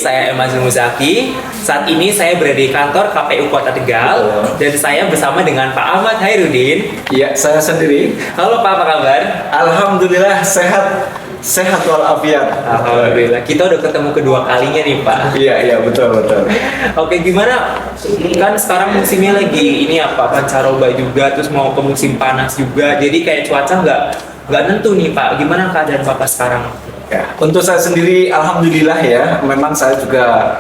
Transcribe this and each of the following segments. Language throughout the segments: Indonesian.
saya Emma Muzaki. Saat ini saya berada di kantor KPU Kota Tegal dan saya bersama dengan Pak Ahmad Hairudin. Iya, saya sendiri. Halo Pak, apa kabar? Alhamdulillah sehat, sehat walafiat. Alhamdulillah. Kita udah ketemu kedua kalinya nih Pak. Iya, betul. Oke, gimana? Kan sekarang musimnya lagi ini apa? Pancaroba juga, terus mau ke musim panas juga. Jadi kayak cuaca nggak nentu nih Pak. Gimana keadaan Bapak sekarang? Ya, untuk saya sendiri, alhamdulillah ya. Memang saya juga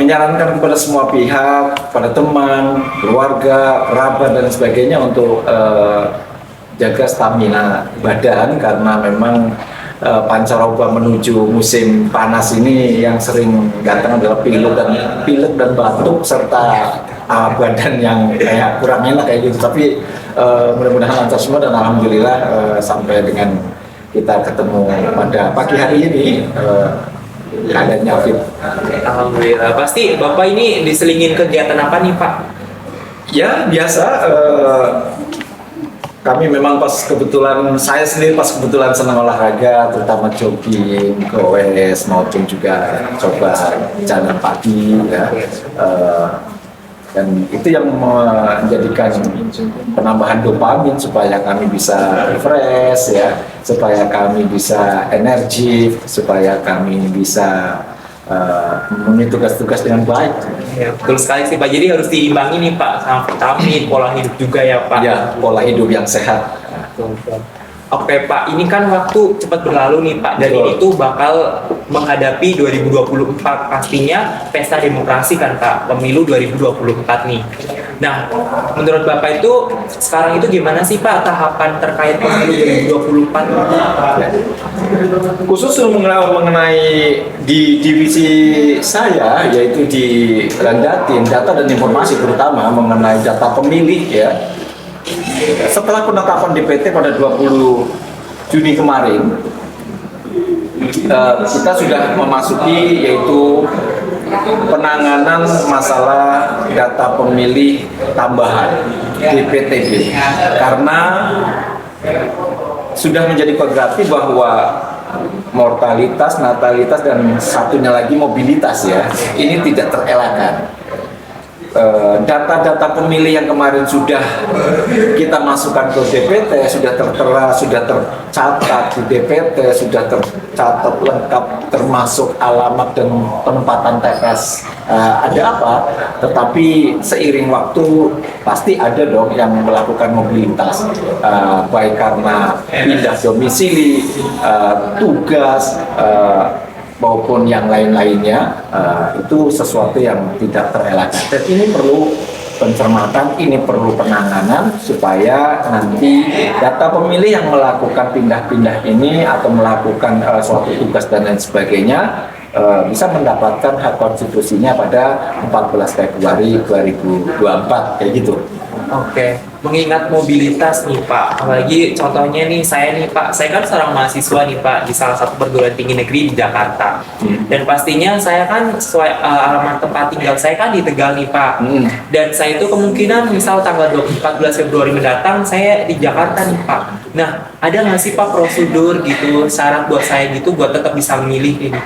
menyarankan kepada semua pihak, pada teman, keluarga, kerabat dan sebagainya untuk jaga stamina badan karena memang pancaroba menuju musim panas ini yang sering datang adalah pilek dan batuk serta badan yang kayak kurang enak kayak gitu. Tapi mudah-mudahan lancar semua dan alhamdulillah sampai dengan kita ketemu pada pagi hari ini keadaannya fit. Alhamdulillah. Pasti Bapak ini diselingin kegiatan apa nih Pak? Ya biasa. Kami memang saya sendiri pas kebetulan senang olahraga, terutama jogging, goes, maupun juga coba jalan pagi ya. Dan itu yang menjadikan penambahan dopamin supaya kami bisa refresh ya, supaya kami bisa energi, supaya kami bisa memenuhi tugas-tugas dengan baik. Ya, betul sekali sih Pak. Jadi harus diimbangi nih Pak sama vitamin, pola hidup juga ya Pak. Ya, pola hidup yang sehat. Betul. Oke Pak, ini kan waktu cepat berlalu nih Pak, dan Betul. ini tuh bakal menghadapi 2024 pastinya pesta demokrasi kan Pak, pemilu 2024 nih. Nah, menurut Bapak itu sekarang itu gimana sih Pak tahapan terkait pemilu 2024? Khusus mengenai di divisi saya, yaitu di Randatin, data dan informasi terutama mengenai data pemilih ya. Setelah penetapan DPT pada 20 Juni kemarin, kita sudah memasuki yaitu penanganan masalah data pemilih tambahan DPTB karena sudah menjadi kodratip bahwa mortalitas, natalitas dan satunya lagi mobilitas ya ini tidak terelakkan. Data-data pemilih yang kemarin sudah kita masukkan ke DPT sudah tertera, sudah tercatat di DPT, sudah tercatat lengkap termasuk alamat dan penempatan TPS ada apa, tetapi seiring waktu pasti ada dong yang melakukan mobilitas baik karena pindah domisili, tugas maupun yang lain-lainnya, itu sesuatu yang tidak terelakkan. Dan ini perlu pencermatan, ini perlu penanganan supaya nanti data pemilih yang melakukan pindah-pindah ini atau melakukan suatu tugas dan lain sebagainya bisa mendapatkan hak konstitusinya pada 14 Februari 2024 kayak gitu. Oke, mengingat mobilitas nih Pak, apalagi contohnya nih saya kan seorang mahasiswa nih Pak di salah satu perguruan tinggi negeri di Jakarta. Dan pastinya saya kan sesuai alamat tempat tinggal saya kan di Tegal nih Pak. Dan saya itu kemungkinan misal tanggal 14 Februari mendatang saya di Jakarta nih Pak. Nah, ada nggak sih Pak prosedur gitu, syarat buat saya gitu buat tetap bisa memilih ini?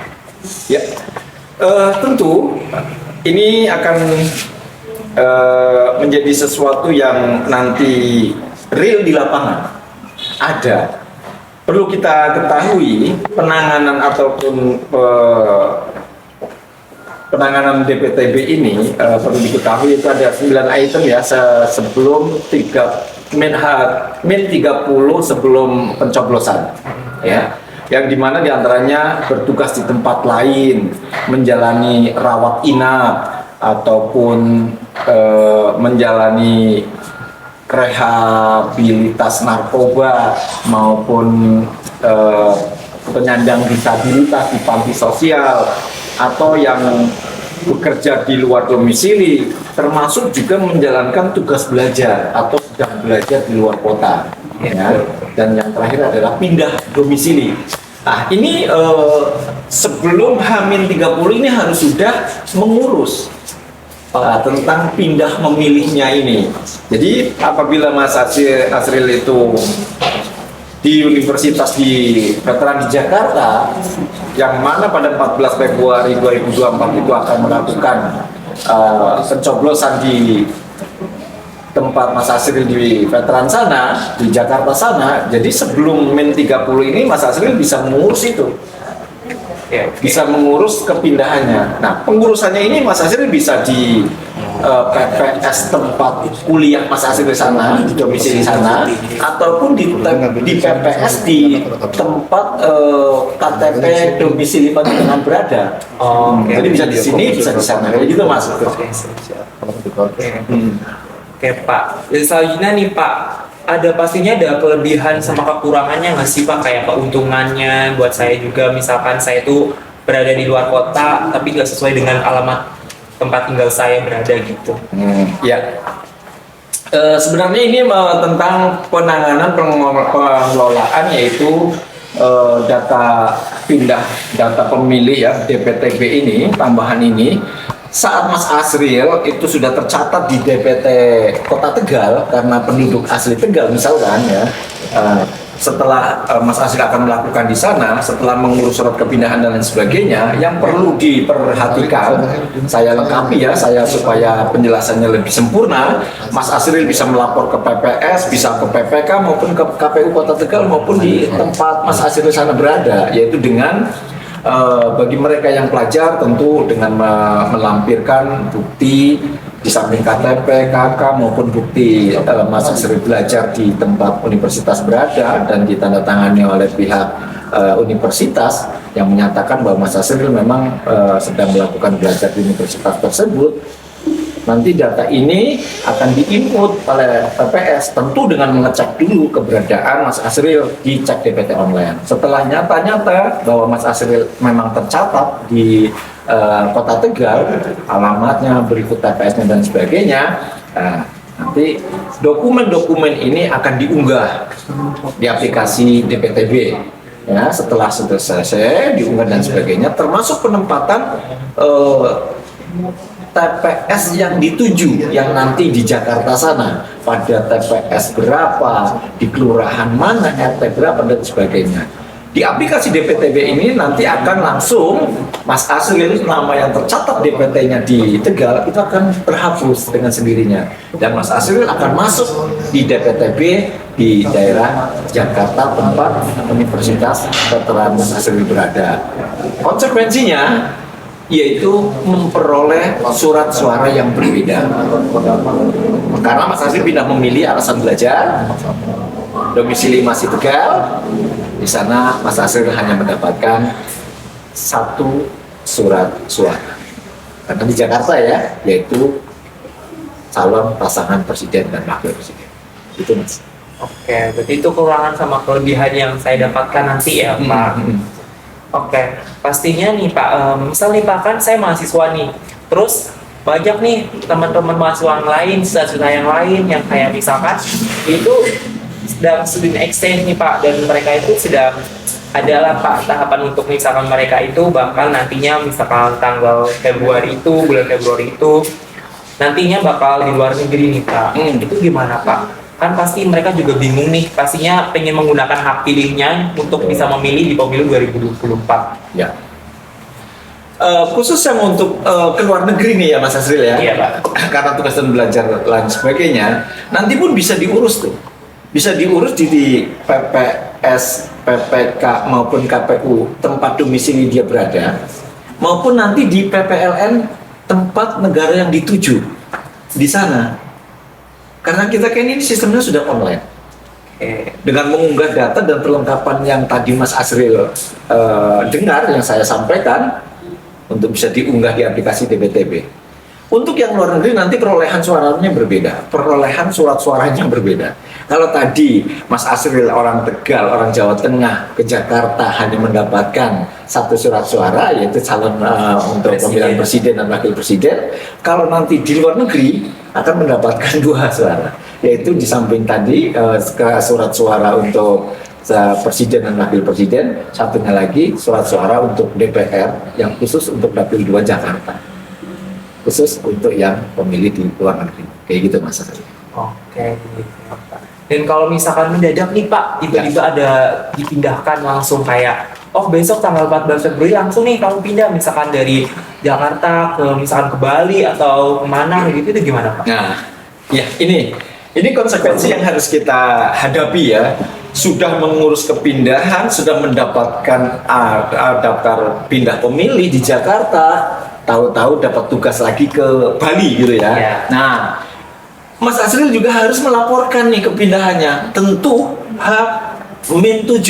Ya, tentu ini akan menjadi sesuatu yang nanti real di lapangan. Ada. Perlu kita ketahui penanganan ataupun penanganan DPTB ini perlu diketahui itu ada 9 item ya sebelum min 30 sebelum pencoblosan ya. Yang dimana diantaranya bertugas di tempat lain, menjalani rawat inap ataupun menjalani rehabilitas narkoba maupun penyandang disabilitas di panti sosial atau yang bekerja di luar domisili, termasuk juga menjalankan tugas belajar atau sedang belajar di luar kota ya. Dan yang terakhir adalah pindah domisili. Nah ini sebelum H-30 ini harus sudah mengurus tentang pindah memilihnya ini. Jadi apabila Mas Asril itu di universitas di veteran di Jakarta, yang mana pada 14 Februari 2024 itu akan melakukan pencoblosan di tempat Mas Asril di veteran sana, di Jakarta sana. Jadi sebelum Min 30 ini Mas Asril bisa mengurus itu, bisa mengurus kepindahannya. Nah, pengurusannya ini Mas Asril bisa di PPS tempat kuliah Mas Asril di sana, di domisili sana, ataupun di PPS di tempat KTP domisili panjenengan berada. Jadi bisa di sini, bisa di sana, kayak gitu Mas. Oke Pak, dan selanjutnya nih Pak, ada pastinya ada kelebihan sama kekurangannya nggak sih Pak? Kayak keuntungannya buat saya juga, misalkan saya tuh berada di luar kota tapi nggak sesuai dengan alamat tempat tinggal saya berada gitu. Ya, sebenarnya ini tentang penanganan pengelolaan, yaitu data pindah data pemilih ya, DPTB ini, tambahan ini. Saat Mas Asril itu sudah tercatat di DPT Kota Tegal karena penduduk asli Tegal misalkan ya, setelah Mas Asril akan melakukan di sana, setelah mengurus surat kepindahan dan lain sebagainya, yang perlu diperhatikan, saya lengkapi ya, saya supaya penjelasannya lebih sempurna. Mas Asril bisa melapor ke PPS, bisa ke PPK maupun ke KPU Kota Tegal maupun di tempat Mas Asril sana berada, yaitu dengan bagi mereka yang pelajar tentu dengan melampirkan bukti di samping KTP, KK maupun bukti Mas Asril belajar di tempat universitas berada dan ditandatangani oleh pihak universitas yang menyatakan bahwa Mas Asril memang sedang melakukan belajar di universitas tersebut. Nanti data ini akan diinput oleh PPS, tentu dengan mengecek dulu keberadaan Mas Asril di cek DPT online. Setelah nyata-nyata bahwa Mas Asril memang tercatat di Kota Tegal, alamatnya, berikut TPS-nya dan sebagainya, nanti dokumen-dokumen ini akan diunggah di aplikasi DPTB. Ya, setelah selesai diunggah dan sebagainya, termasuk penempatan TPS yang dituju, yang nanti di Jakarta sana, pada TPS berapa, di kelurahan mana, RT berapa dan sebagainya. Di aplikasi DPTB ini nanti akan langsung Mas Asril, nama yang tercatat DPT-nya di Tegal itu akan terhapus dengan sendirinya, dan Mas Asril akan masuk di DPTB di daerah Jakarta tempat Universitas Veteran Mas Asril berada. Konsekuensinya yaitu memperoleh surat suara yang berbeda. Karena Mas Asril pindah memilih alasan belajar, domisili masih Tegal, di sana Mas Asril hanya mendapatkan satu surat suara. Karena di Jakarta ya, yaitu calon pasangan presiden dan wakil presiden. Itu Mas. Oke, berarti itu kekurangan sama kelebihan yang saya dapatkan nanti ya Pak. Oke, pastinya nih Pak, misal nih Pak, kan saya mahasiswa nih, terus banyak nih teman-teman mahasiswa yang lain, siswa yang lain yang kayak misalkan itu sedang student exchange nih Pak, dan mereka itu sedang adalah Pak tahapan untuk misalkan mereka itu bakal nantinya misalkan tanggal Februari itu, bulan Februari itu nantinya bakal di luar negeri nih Pak. Itu gimana Pak? Kan pasti mereka juga bingung nih, pastinya pengen menggunakan hak pilihnya untuk bisa memilih di pemilu 2024. Ya. Khusus yang untuk ke luar negeri nih ya Mas Asril ya. Iya Pak. Karena tugas dan belajar lain sebagainya, nanti pun bisa diurus tuh. Bisa diurus di PPS, PPK maupun KPU tempat domisili dia berada, maupun nanti di PPLN tempat negara yang dituju di sana. Karena kita kan ini sistemnya sudah online. Dengan mengunggah data dan perlengkapan yang tadi Mas Asril dengar, yang saya sampaikan, untuk bisa diunggah di aplikasi DPTB. Untuk yang luar negeri nanti perolehan suaranya berbeda, perolehan surat suaranya berbeda. Kalau tadi Mas Asril orang Tegal, orang Jawa Tengah ke Jakarta hanya mendapatkan satu surat suara, yaitu calon untuk pemilihan presiden dan wakil presiden. Kalau nanti di luar negeri akan mendapatkan dua suara, yaitu di samping tadi surat suara untuk presiden dan wakil presiden, satunya lagi surat suara untuk DPR yang khusus untuk Dapil 2 Jakarta, khusus untuk yang pemilih di luar negeri, kayak gitu Mas Asril. Oke, gitu Pak. Dan kalau misalkan mendadak nih Pak, tiba-tiba ada dipindahkan langsung kayak oh besok tanggal 14 Februari langsung nih kamu pindah misalkan dari Jakarta ke misalkan ke Bali atau kemana gitu, itu gimana Pak? Nah, ya ini konsekuensi yang harus kita hadapi ya. Sudah mengurus kepindahan, sudah mendapatkan daftar pindah pemilih di Jakarta, tahu-tahu dapat tugas lagi ke Bali gitu ya. Iya. Nah, Mas Asril juga harus melaporkan nih kepindahannya. Tentu H-7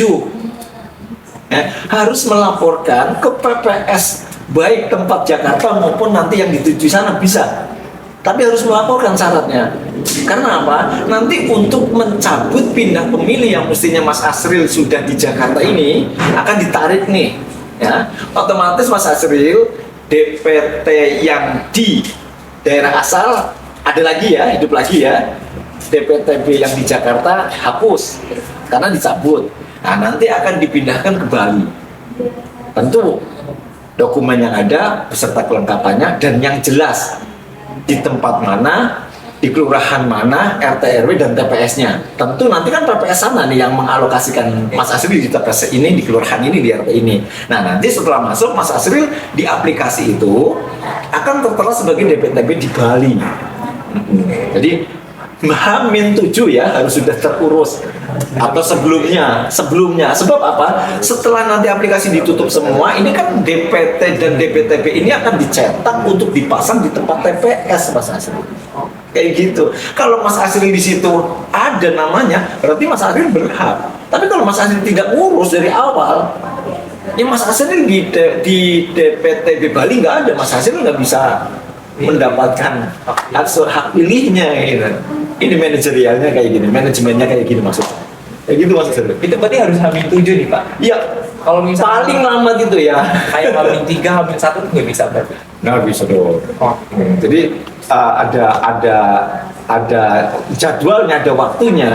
harus melaporkan ke PPS baik tempat Jakarta maupun nanti yang dituju sana bisa. Tapi harus melaporkan syaratnya. Karena apa? Nanti untuk mencabut pindah pemilih yang mestinya Mas Asril sudah di Jakarta ini akan ditarik nih, ya. Otomatis Mas Asril DPT yang di daerah asal ada lagi ya, hidup lagi ya. DPTB yang di Jakarta hapus karena dicabut. Nah, nanti akan dipindahkan ke Bali. Tentu dokumen yang ada beserta kelengkapannya dan yang jelas di tempat mana, di kelurahan mana, RT RW dan TPS-nya. Tentu nanti kan TPS sana nih yang mengalokasikan Mas Asril di TPS ini, di kelurahan ini, di RT ini. Nah, nanti setelah masuk Mas Asril di aplikasi itu akan tertera sebagai DPTB di Bali. Jadi H-7 ya harus sudah terurus atau sebelumnya sebab apa? Setelah nanti aplikasi ditutup semua, ini kan DPT dan DPTB ini akan dicetak untuk dipasang di tempat TPS Mas Asril. Kayak gitu. Kalau Mas Asril di situ ada namanya, berarti Mas Asril berhak. Tapi kalau Mas Asril tidak ngurus dari awal, ya Mas Asril di DPTB Bali nggak ada, Mas Asril nggak bisa mendapatkan hak pilihnya gitu. Ini manajerialnya kayak gini, manajemennya kayak gini maksudnya. Kayak gitu Mas Asril. Itu berarti harus H-7 nih Pak? Iya. Kalau misalnya Paling lama gitu ya. kayak H-3, H-1 tuh nggak bisa berarti? Nggak bisa dong. Oh. Jadi ada jadwalnya, ada waktunya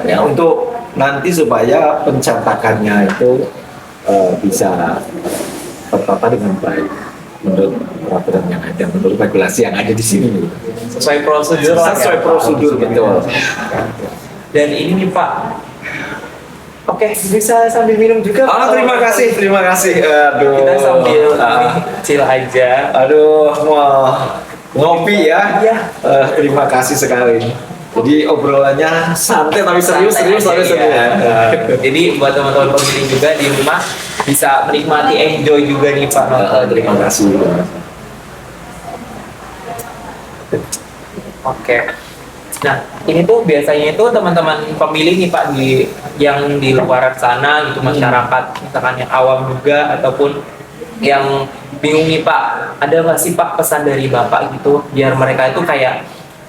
ya untuk nanti supaya pencetakannya itu bisa tertata dengan baik menurut peraturan yang ada, menurut regulasi yang ada di sini. Sesuai prosedur lah, Sesuai ya, prosedur Pak. betul. Dan ini nih Pak, oke bisa sambil minum juga Pak? Terima kasih. Aduh. Kita sambil chill aja. Aduh, mau ngopi ya. Iya. Terima kasih sekali. Jadi obrolannya santai tapi serius Santai tapi aja, serius iya. ya. Jadi buat teman-teman pemilih juga di rumah bisa menikmati, enjoy juga nih Pak. Terima kasih. Oke. Nah, ini tuh biasanya itu teman-teman pemilih nih Pak yang di luar sana gitu, masyarakat misalkan yang awam juga ataupun yang bingung nih Pak, ada nggak sih Pak pesan dari Bapak gitu biar mereka itu kayak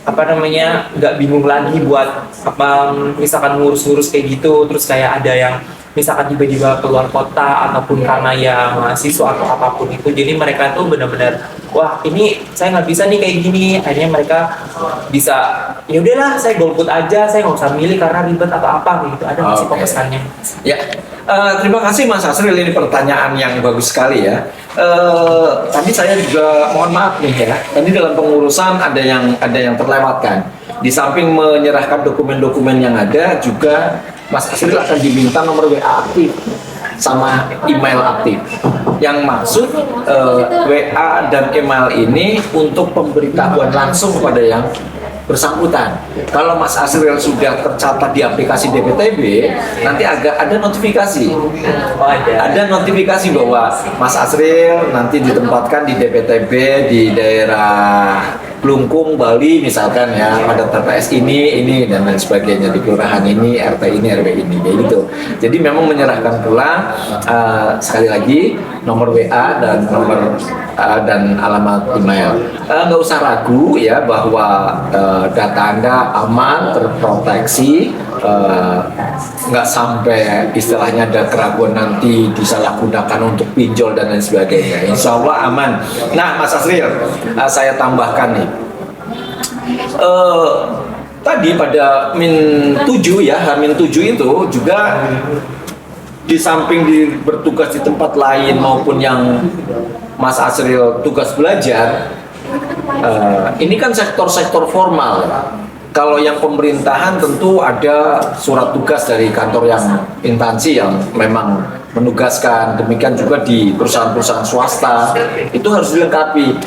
apa namanya nggak bingung lagi buat apa misalkan ngurus-ngurus kayak gitu, terus kayak ada yang misalkan tiba-tiba keluar kota ataupun karena ya mahasiswa atau apapun itu, jadi mereka tuh benar-benar wah ini saya nggak bisa nih kayak gini, akhirnya mereka bisa ya udahlah saya golput aja, saya nggak usah milih karena ribet atau apa gitu. Ada nggak sih Pak pesannya? Ya, terima kasih Mas Asril, ini pertanyaan yang bagus sekali ya. Tadi saya juga mohon maaf nih ya. Tadi dalam pengurusan ada yang terlewatkan. Di samping menyerahkan dokumen-dokumen yang ada, juga Mas Asril akan diminta nomor WA aktif sama email aktif. Yang maksud WA dan email ini untuk pemberitahuan langsung kepada yang bersangkutan. Kalau Mas Asril sudah tercatat di aplikasi DPTB, nanti ada notifikasi. Oh, ada. Ada notifikasi bahwa Mas Asril nanti ditempatkan di DPTB di daerah Plungkung, Bali misalkan ya, pada TPS ini dan lain sebagainya, di kelurahan ini, RT ini, RW ini, kayak gitu. Jadi memang menyerahkan pula sekali lagi nomor WA dan nomor dan alamat email. Nggak usah ragu ya bahwa data Anda aman, terproteksi, nggak sampai istilahnya ada keraguan nanti disalahgunakan untuk pinjol dan lain sebagainya. Insya Allah aman. Nah, Mas Asril, saya tambahkan nih. Tadi pada H-7 itu juga di samping bertugas di tempat lain maupun yang Mas Asril tugas belajar, ini kan sektor-sektor formal. Kalau yang pemerintahan tentu ada surat tugas dari kantor yang instansi yang memang menugaskan. Demikian juga di perusahaan-perusahaan swasta itu harus dilengkapi.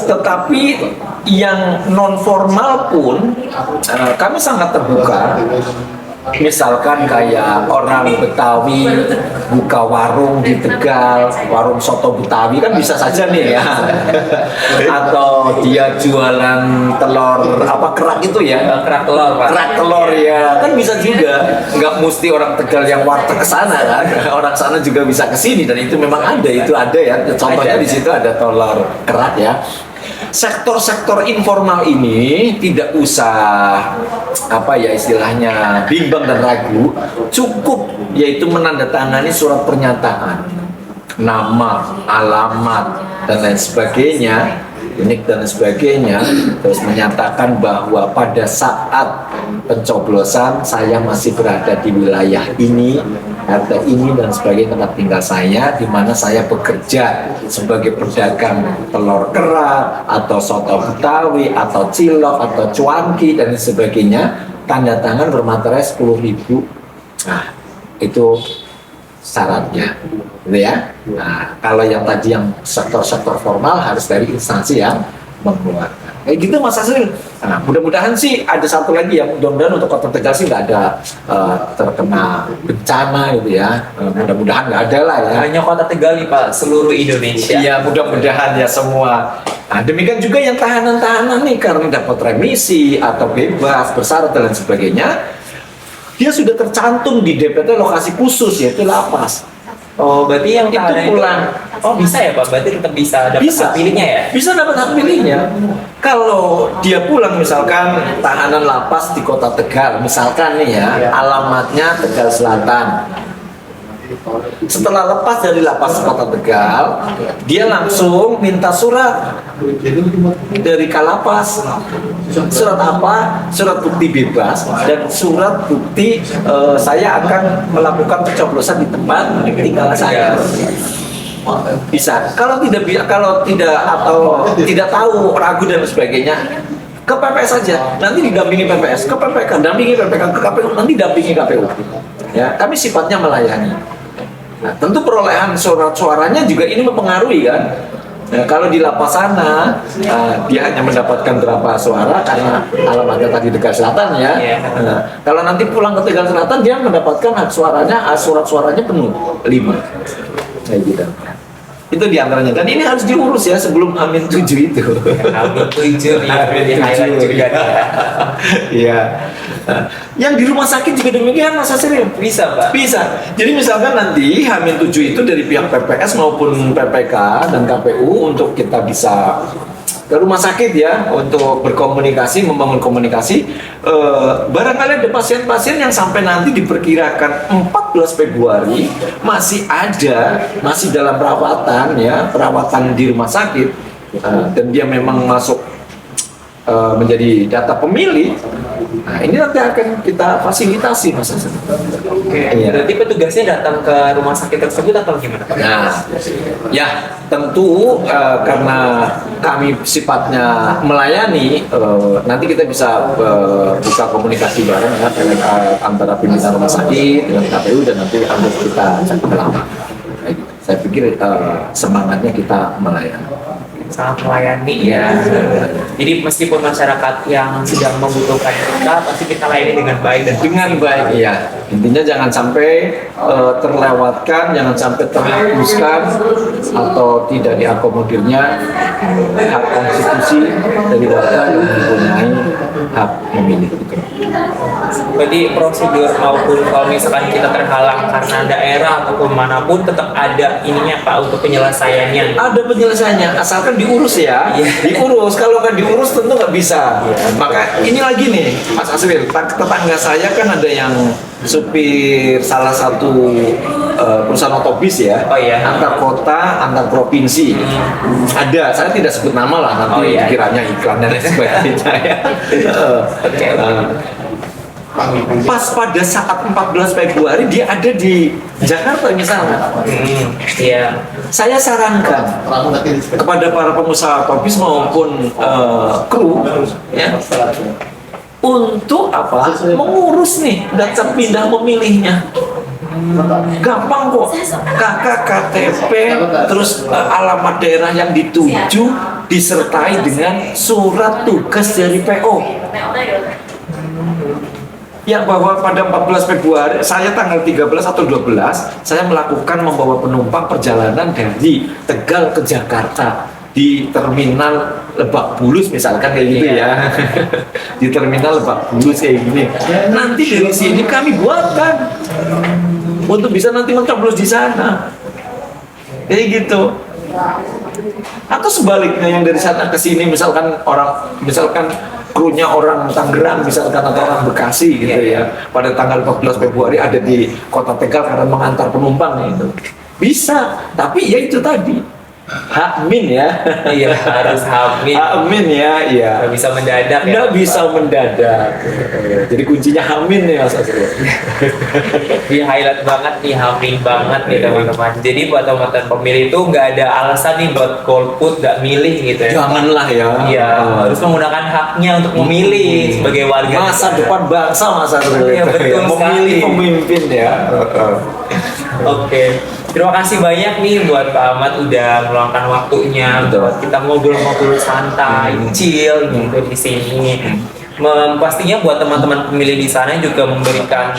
Tetapi yang non formal pun kami sangat terbuka. Misalkan kayak orang Betawi buka warung di Tegal, warung soto Betawi kan bisa saja nih ya. Atau dia jualan telur apa kerak itu ya? Kerak telur, Pak. Kerak telur ya, kan bisa juga. Nggak mesti orang Tegal yang warteg ke sana kan. Orang sana juga bisa ke sini dan itu memang ada ya. Contohnya di situ ada telur kerak ya. Sektor-sektor informal ini tidak usah apa ya istilahnya bimbang dan ragu, cukup yaitu menandatangani surat pernyataan, nama, alamat dan lain sebagainya, unik dan sebagainya, terus menyatakan bahwa pada saat pencoblosan saya masih berada di wilayah ini, RT ini dan sebagainya, tempat tinggal saya, di mana saya bekerja sebagai pedagang telur kerak atau soto Betawi atau cilok atau cuanki dan sebagainya, tanda tangan bermaterai 10.000. Nah, itu syaratnya, gitu ya. Nah, kalau yang tadi yang sektor-sektor formal harus dari instansi yang mengeluarkan. Kayak gitu Mas Asril. Nah, mudah-mudahan sih ada satu lagi ya, mudah-mudahan untuk Kota Tegal sih nggak ada terkena bencana gitu ya. Mudah-mudahan nggak ada lah ya. Hanya Kota Tegal nih Pak, seluruh Indonesia. Iya, mudah-mudahan ya semua. Nah, demikian juga yang tahanan-tahanan nih karena dapat remisi atau bebas bersyarat dan lain sebagainya, dia sudah tercantum di DPT lokasi khusus yaitu lapas. Oh, berarti yang Itu tahanan pulang. Oh, bisa ya Pak? Berarti tetap bisa dapat Bisa. hak pilihnya ya? Bisa dapat hak pilihnya. Kalau dia pulang misalkan tahanan lapas di Kota Tegal, misalkan nih ya, alamatnya Tegal Selatan. Setelah lepas dari lapas Kota Tegal, dia langsung minta surat dari Kalapas. Surat apa? Surat bukti bebas dan surat bukti saya akan melakukan pencoblosan di tempat tinggal saya. Bisa. Kalau tidak atau tidak tahu, ragu dan sebagainya, ke PPS saja. Nanti didampingi PPS, ke PPK, dampingi PPK, ke KPU, nanti dampingi KPU. Ya, kami sifatnya melayani. Nah, tentu perolehan surat suaranya juga ini mempengaruhi kan. Nah, kalau di lapas sana dia hanya mendapatkan berapa suara karena alamatnya tadi Tegal Selatan ya. Nah, kalau nanti pulang ke Tegal Selatan dia mendapatkan hak suaranya, surat suaranya penuh 5. Kayak gitu. Itu diantaranya, dan ini harus diurus ya sebelum Amin 7 itu. Amin 7 ya, Amin di highlight 7, juga nih ya. Iya. Yang di rumah sakit juga demikian Mas Asril. Bisa Pak? Bisa. Jadi misalkan nanti Hamin 7 itu dari pihak PPS maupun PPK dan KPU untuk kita bisa ke rumah sakit ya untuk berkomunikasi, membangun komunikasi. Barangkali ada pasien-pasien yang sampai nanti diperkirakan 14 Februari masih dalam perawatan ya, perawatan di rumah sakit, dan dia memang masuk menjadi data pemilih. Nah, ini nanti akan kita fasilitasi Mas Hasan. Oke. Iya. Berarti petugasnya datang ke rumah sakit tersebut atau gimana Pak? Nah, ya tentu karena kami sifatnya melayani, nanti kita bisa buka komunikasi bareng ya antara pimpinan rumah sakit dengan KPU dan nanti harus kita cek lama. Saya pikir semangatnya kita melayani. Sangat melayani ya. Jadi meskipun masyarakat yang sedang membutuhkan kita, pasti kita layani dengan baik dan Dengan baik, iya. Intinya jangan sampai terlewatkan, jangan sampai terhapuskan atau tidak diakomodirnya hak konstitusi dari warga yang mempunyai hak memilih. berarti prosedur maupun kalau misalkan kita terhalang karena daerah ataupun manapun tetap ada ininya Pak untuk penyelesaiannya. Ada penyelesaiannya, asalkan diurus ya. Diurus, kalau nggak diurus tentu nggak bisa. Maka ini lagi nih, Mas Asril, tetangga saya kan ada yang supir salah satu perusahaan otobus ya. Oh iya. Antar kota, antar provinsi. Ada, saya tidak sebut nama lah, nanti Oh iya. dikiranya iklan dan lain sebagainya ya. Oke. Pas pada saat 14 Februari dia ada di Jakarta misalnya. Iya. Saya sarankan kepada para pengusaha otobus maupun kru ya, untuk apa? Mengurus nih daftar pindah memilihnya. Gampang kok. KK, KTP, terus alamat daerah yang dituju disertai dengan surat tugas dari PO. Yang bahwa pada 14 Februari, saya tanggal 13 atau 12, saya melakukan membawa penumpang perjalanan dari Tegal ke Jakarta di terminal Lebak Bulus misalkan kayak gitu ya. Di terminal Lebak Bulus kayak gini. Nanti dari sini kami buatkan untuk bisa nanti mencoblos di sana. Kayak gitu. Atau sebaliknya yang dari sana ke sini misalkan krunya orang Tangerang misalkan atau orang Bekasi gitu ya. Pada tanggal 14 Februari ada di Kota Tegal karena mengantar penumpang itu. Bisa, tapi ya itu tadi. Hakmin ya. Iya, harus Hamin. Hakmin ya, iya. Nggak bisa mendadak ya. Nggak bisa mendadak. Jadi kuncinya Hamin nih Mas Azrul. Di highlight banget nih, Hamin banget nih teman-teman. Jadi buat teman-teman pemilih itu nggak ada alasan nih buat golput nggak milih gitu ya. Janganlah ya. Iya, harus menggunakan haknya untuk memilih sebagai warga masa negara. depan bangsa Mas Azrul. Iya, betul memilih sekali. pemimpin ya. Oke, terima kasih banyak nih buat Pak Ahmad udah meluangkan waktunya Betul. buat kita ngobrol-ngobrol santai, chill gitu di sini. Pastinya buat teman-teman pemilih di sana juga memberikan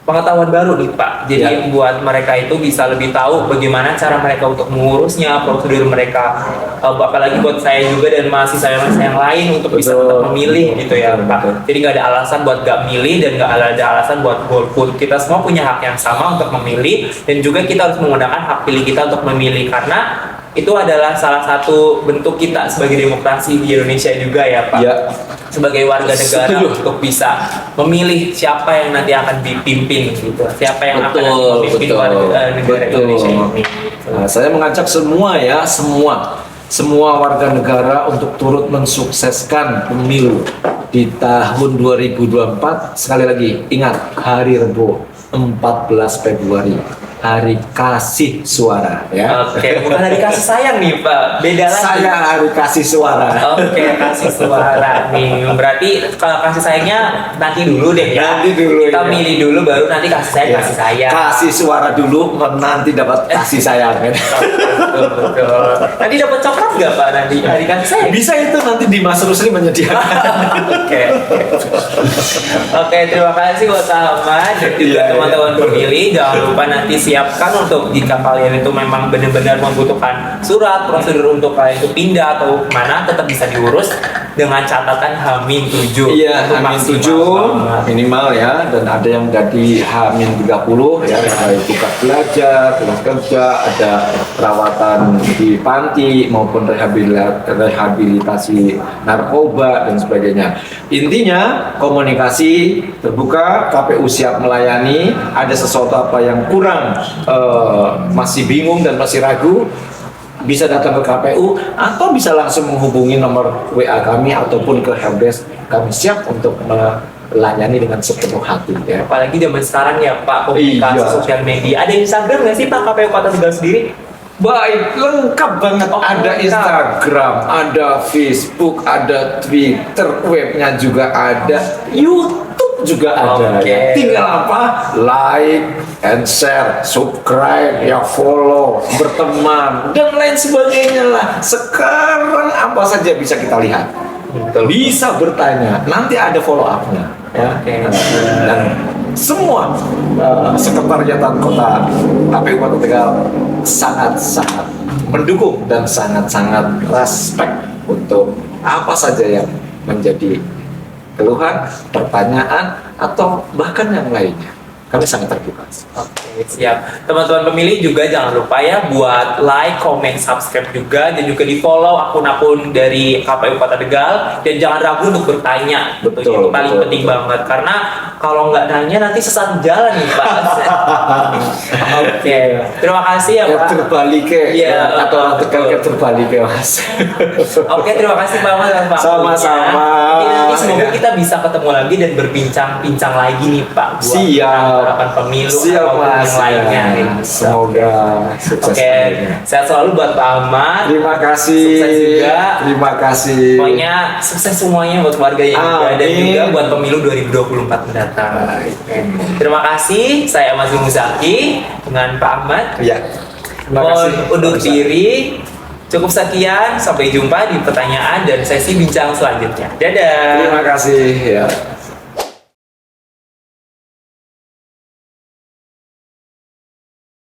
pengetahuan baru nih Pak. Jadi Ya. buat mereka itu bisa lebih tahu bagaimana cara mereka untuk mengurusnya, prosedur mereka. Apalagi buat saya juga dan mahasiswa yang lain untuk bisa Betul. tetap memilih gitu ya Betul, Pak. betul. Jadi nggak ada alasan buat nggak milih dan nggak ada alasan buat golput. Kita semua punya hak yang sama untuk memilih dan juga kita harus menggunakan hak pilih kita untuk memilih karena itu adalah salah satu bentuk kita sebagai demokrasi di Indonesia juga ya Pak. Ya. Sebagai warga negara Setuju. untuk bisa memilih siapa yang nanti akan dipimpin gitu. Siapa yang akan nanti memimpin negara Indonesia ini. Nah, saya mengajak semua ya, semua warga negara untuk turut mensukseskan pemilu di tahun 2024. Sekali lagi, ingat hari Rebo 14 Februari, hari kasih suara ya. Oke, bukan hari kasih sayang nih Pak, beda lagi. Saya hari kasih suara. Oke, kasih suara nih. Berarti kalau kasih sayangnya nanti dulu deh ya. Nanti dulu, Kita ya. milih dulu baru nanti kasih sayang, Ya. kasih sayang. Kasih suara dulu, nanti dapat kasih sayang. Betul, betul. Nanti dapat coklat nggak Pak nanti hari kasih sayang? Bisa itu nanti di Mas Rusli menyediakan. Oke. Oke, terima kasih buat Ahmad dan juga Iya, teman-teman iya. pemilih. Jangan lupa nanti siapkan untuk jika kalian itu memang benar-benar membutuhkan surat prosedur untuk kalian itu pindah atau mana tetap bisa diurus dengan catatan H-7. Iya, Itu H-7 maksimal banget. minimal ya, dan ada yang jadi H-30 ya, itu kad belajar, kelas kerja, ada perawatan di panti maupun rehabilitasi narkoba dan sebagainya. Intinya komunikasi terbuka, KPU siap melayani. Ada sesuatu apa yang kurang, masih bingung dan masih ragu, bisa datang ke KPU atau bisa langsung menghubungi nomor WA kami ataupun ke helpdesk. Kami siap untuk melayani dengan sepenuh hati ya. Apalagi zaman sekarang ya Pak, komunikasi Iya. sosial media. Ada Instagram nggak sih Pak KPU Kota Tegal sendiri? Baik, lengkap banget. Oh, Ada lengkap. Instagram, ada Facebook, ada Twitter, webnya juga ada, YouTube juga ada. Oke. Ya. Tinggal apa? Like and share, subscribe, ya follow, berteman dan lain sebagainya lah. Sekarang apa saja bisa kita lihat. Bisa bertanya. Nanti ada follow up-nya. Ya. Oke. Dan semua sekretariatan kota KPU Kota Tegal sangat-sangat mendukung dan sangat-sangat respect untuk apa saja yang menjadi keluhan, pertanyaan, atau bahkan yang lainnya. Kami sangat terbuka. Oke, siap. Teman-teman pemilih juga jangan lupa ya buat like, comment, subscribe juga dan juga di follow akun-akun dari KPU Kota Tegal dan jangan ragu untuk bertanya. Betul, Itu paling betul, penting betul. banget karena kalau nggak nanya nanti sesat jalan nih Pak. Oke, terima kasih ya Pak. Terbalik ya, Iya, atau orang Tegal betul. terbalik ya Mas. Oke, terima kasih Pak Ahmad dan Pak. Sama-sama. Jadi nanti semoga Ya. kita bisa ketemu lagi dan berbincang-bincang lagi nih Pak. Buat Siap. harapan pemilu Siap ataupun Mas. yang lainnya. Ya. gitu. Semoga sukses. Oke, semuanya. sehat selalu buat Pak Ahmad. Terima kasih. Sukses juga. Terima kasih. Pokoknya sukses semuanya buat keluarganya juga dan Amin. juga buat pemilu 2024 mendatang. datang. Terima kasih, saya Mazlum Muzaki dengan Pak Ahmad. Ya. Terima Mohon kasih. undur diri. Cukup sekian, sampai jumpa di pertanyaan dan sesi bincang selanjutnya. Dadah. Terima kasih ya.